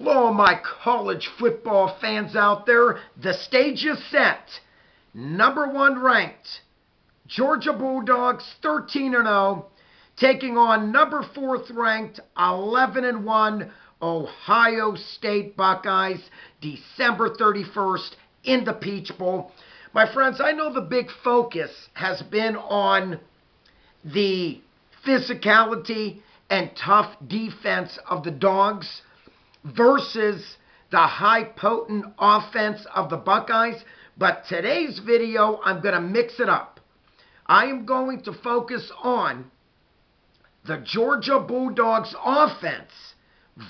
Hello, my college football fans out there. The stage is set. Number 1 ranked Georgia Bulldogs, 13-0, taking on number 4th ranked 11-1 Ohio State Buckeyes, December 31st in the Peach Bowl. My friends, I know the big focus has been on the physicality and tough defense of the Dogs versus the high potent offense of the Buckeyes. But today's video, I'm going to mix it up. I am going to focus on the Georgia Bulldogs offense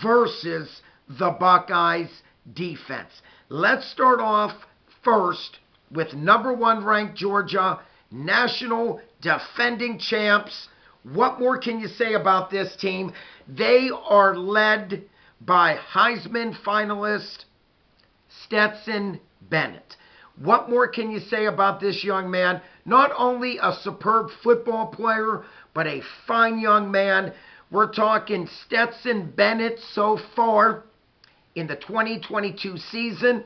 versus the Buckeyes defense. Let's start off first with number 1 ranked Georgia, national defending champs. What more can you say about this team? They are led by Heisman finalist Stetson Bennett. What more can you say about this young man? Not only a superb football player, but a fine young man. We're talking Stetson Bennett so far in the 2022 season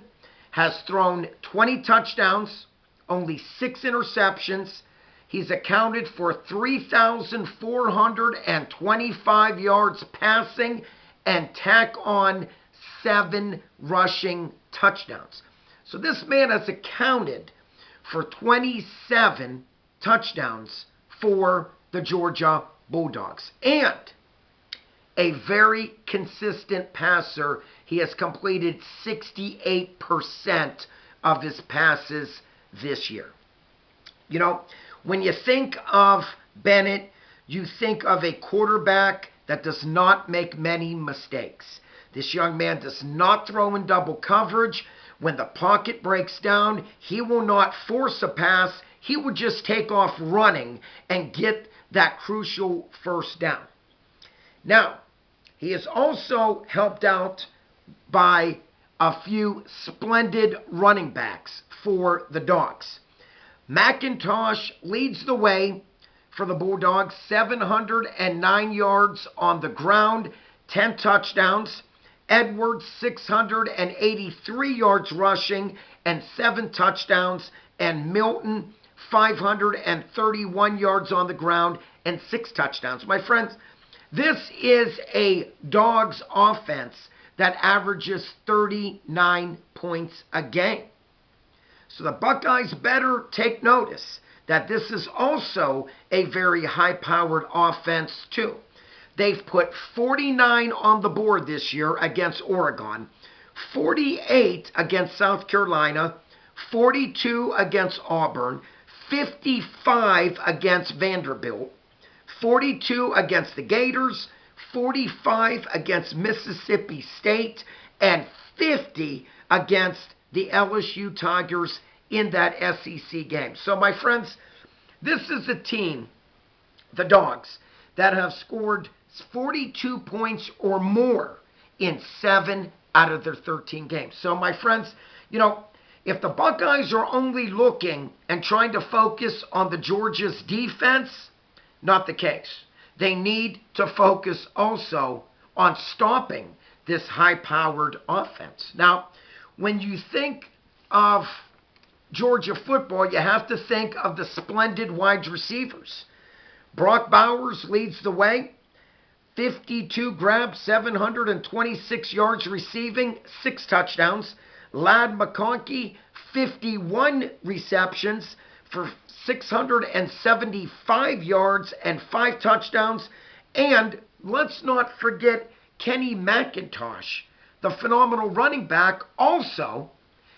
has thrown 20 touchdowns, only 6 interceptions. He's accounted for 3,425 yards passing and tack on 7 rushing touchdowns. So this man has accounted for 27 touchdowns for the Georgia Bulldogs. And a very consistent passer. He has completed 68% of his passes this year. You know, when you think of Bennett, you think of a quarterback that does not make many mistakes. This young man does not throw in double coverage. When the pocket breaks down, he will not force a pass. He will just take off running and get that crucial first down. Now, he is also helped out by a few splendid running backs for the Dogs. McIntosh leads the way for the Bulldogs, 709 yards on the ground, 10 touchdowns. Edwards, 683 yards rushing and 7 touchdowns. And Milton, 531 yards on the ground and 6 touchdowns. My friends, this is a Dogs offense that averages 39 points a game. So the Buckeyes better take notice that this is also a very high-powered offense too. They've put 49 on the board this year against Oregon, 48 against South Carolina, 42 against Auburn, 55 against Vanderbilt, 42 against the Gators, 45 against Mississippi State, and 50 against the LSU Tigers in that SEC game. So, my friends, this is a team, the Dogs, that have scored 42 points or more in 7 out of their 13 games. So, my friends, you know, if the Buckeyes are only looking and trying to focus on the Georgia's defense, not the case. They need to focus also on stopping this high-powered offense. Now, when you think of Georgia football, you have to think of the splendid wide receivers. Brock Bowers leads the way. 52 grabs, 726 yards receiving, 6 touchdowns. Ladd McConkey, 51 receptions for 675 yards and 5 touchdowns. And let's not forget Kenny McIntosh, the phenomenal running back, also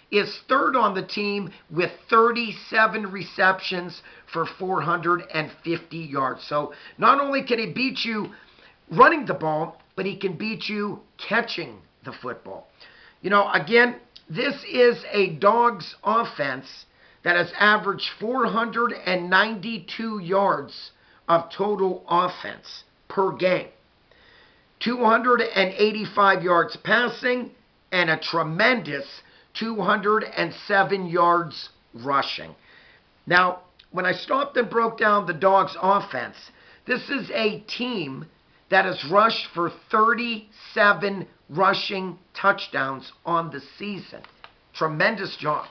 is 3rd on the team with 37 receptions for 450 yards. So not only can he beat you running the ball, but he can beat you catching the football. You know, again, this is a Dogs offense that has averaged 492 yards of total offense per game. 285 yards passing and a tremendous 207 yards rushing. Now, when I stopped and broke down the Dogs offense, this is a team that has rushed for 37 rushing touchdowns on the season. Tremendous job.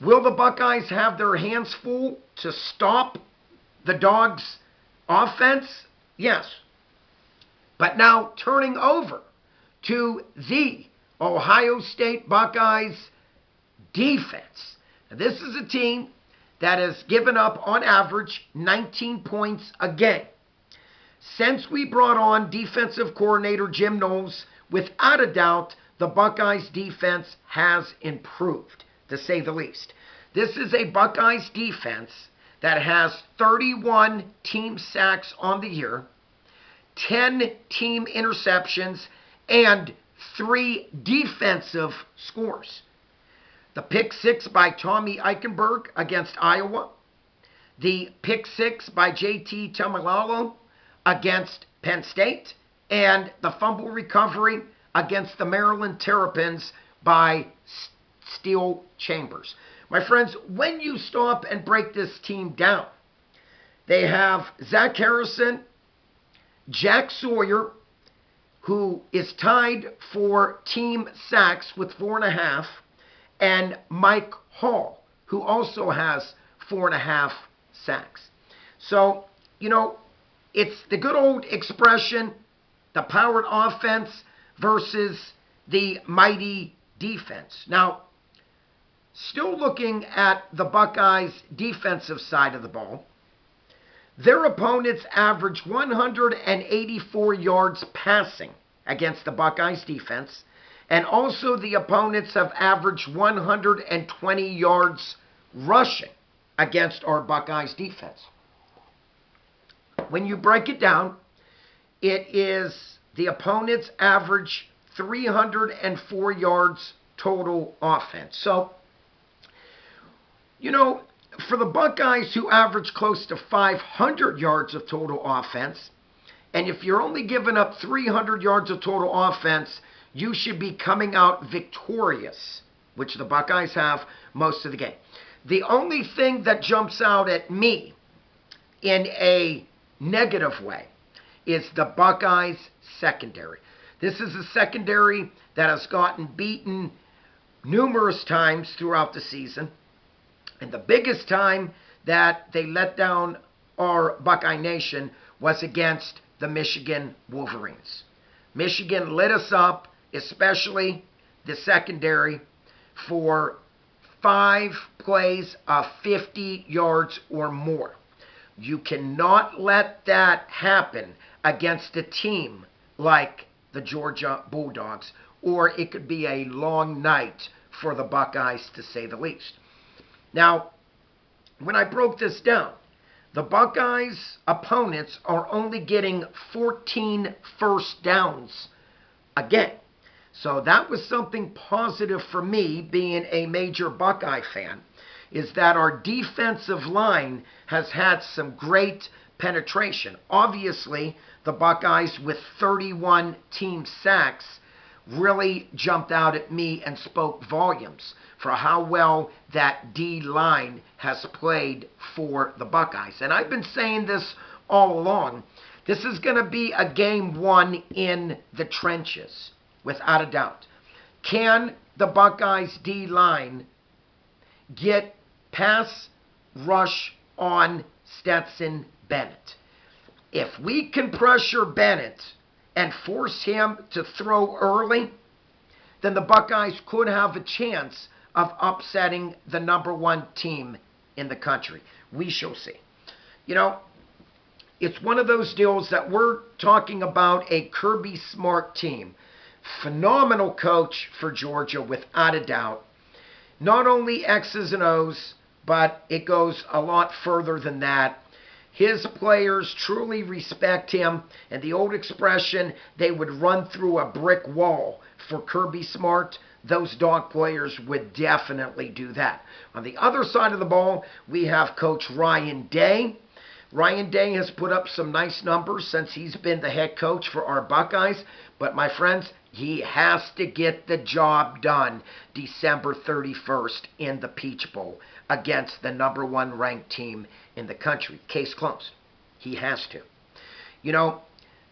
Will the Buckeyes have their hands full to stop the Dogs' offense? Yes. But now turning over to the Ohio State Buckeyes defense. Now, this is a team that has given up on average 19 points a game. Since we brought on defensive coordinator Jim Knowles, without a doubt, the Buckeyes defense has improved, to say the least. This is a Buckeyes defense that has 31 team sacks on the year, 10 team interceptions, and 3 defensive scores. The pick 6 by Tommy Eichenberg against Iowa, the pick 6 by J.T. Tamalalo against Penn State, and the fumble recovery against the Maryland Terrapins by Steel Chambers. My friends, when you stop and break this team down, they have Zach Harrison, Jack Sawyer, who is tied for team sacks with 4.5, and Mike Hall, who also has 4.5 sacks. So, you know, it's the good old expression, the powered offense versus the mighty defense. Now, still looking at the Buckeyes' defensive side of the ball, their opponents average 184 yards passing against the Buckeyes' defense, and also the opponents have averaged 120 yards rushing against our Buckeyes' defense. When you break it down, it is the opponents average 304 yards total offense. So, you know, for the Buckeyes, who average close to 500 yards of total offense, and if you're only giving up 300 yards of total offense, you should be coming out victorious, which the Buckeyes have most of the game. The only thing that jumps out at me in a negative way is the Buckeyes secondary. This is a secondary that has gotten beaten numerous times throughout the season. And the biggest time that they let down our Buckeye Nation was against the Michigan Wolverines. Michigan lit us up, especially the secondary, for 5 plays of 50 yards or more. You cannot let that happen against a team like the Georgia Bulldogs, or it could be a long night for the Buckeyes, to say the least. Now, when I broke this down, the Buckeyes' opponents are only getting 14 first downs a game. So that was something positive for me, being a major Buckeye fan, is that our defensive line has had some great penetration. Obviously, the Buckeyes with 31 team sacks really jumped out at me and spoke volumes for how well that D-line has played for the Buckeyes. And I've been saying this all along. This is going to be a game won in the trenches, without a doubt. Can the Buckeyes D-line get pass rush on Stetson Bennett? If we can pressure Bennett and force him to throw early, then the Buckeyes could have a chance of upsetting the #1 team in the country. We shall see. You know, it's one of those deals that we're talking about a Kirby Smart team. Phenomenal coach for Georgia, without a doubt. Not only X's and O's, but it goes a lot further than that. His players truly respect him, and the old expression, they would run through a brick wall for Kirby Smart, those Dawg players would definitely do that. On the other side of the ball, we have Coach Ryan Day. Ryan Day has put up some nice numbers since he's been the head coach for our Buckeyes, but my friends, he has to get the job done December 31st in the Peach Bowl against the #1 ranked team in the country. Case closed. He has to. You know,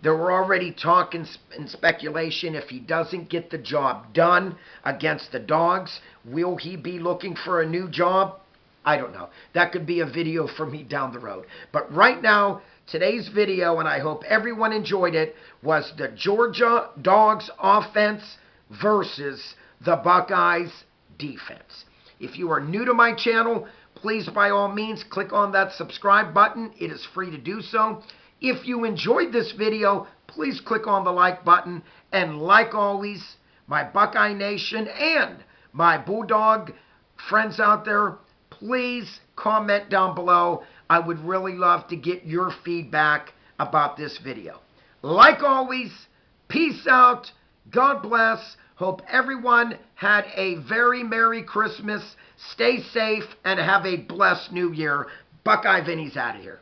There were already talk and speculation if he doesn't get the job done against the Dogs, will he be looking for a new job? I don't know. That could be a video for me down the road. But right now, today's video, and I hope everyone enjoyed it, was the Georgia Dogs offense versus the Buckeyes defense. If you are new to my channel, please by all means click on that subscribe button. It is free to do so. If you enjoyed this video, please click on the like button. And like always, my Buckeye Nation and my Bulldog friends out there, please comment down below. I would really love to get your feedback about this video. Like always, peace out. God bless. Hope everyone had a very Merry Christmas. Stay safe and have a blessed New Year. Buckeye Vinny's out of here.